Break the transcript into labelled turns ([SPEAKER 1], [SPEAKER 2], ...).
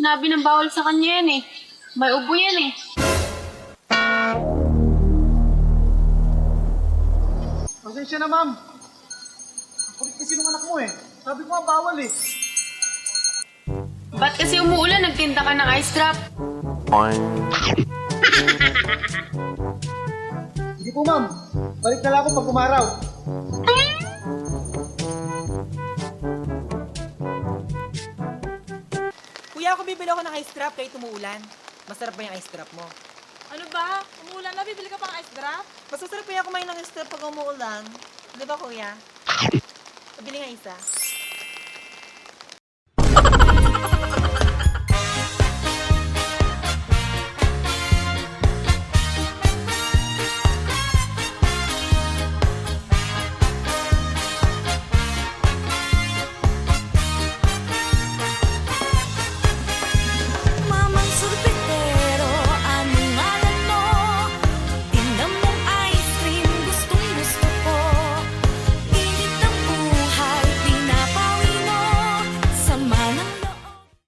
[SPEAKER 1] sinabi ng bawal sa kanya yan eh. May ubo yan eh.
[SPEAKER 2] Pasensya na, ma'am. Ang kulit kasi nung anak mo eh. Sabi ko nga bawal eh.
[SPEAKER 1] Ba't kasi umuulan, nagtinda ka ng ice drop?
[SPEAKER 2] Sige po, ma'am. Balik na lang ako pag umaraw.
[SPEAKER 3] Kuya, ako bibili ako ng ice drop kahit umuulan. Masarap ba yung ice drop mo?
[SPEAKER 4] Ano ba? Umuulan na, bibili ka pang ice drop?
[SPEAKER 3] Mas masarap kaya kumain ng ice drop pag umuulan. Di ba, kuya? Pabili nga isa.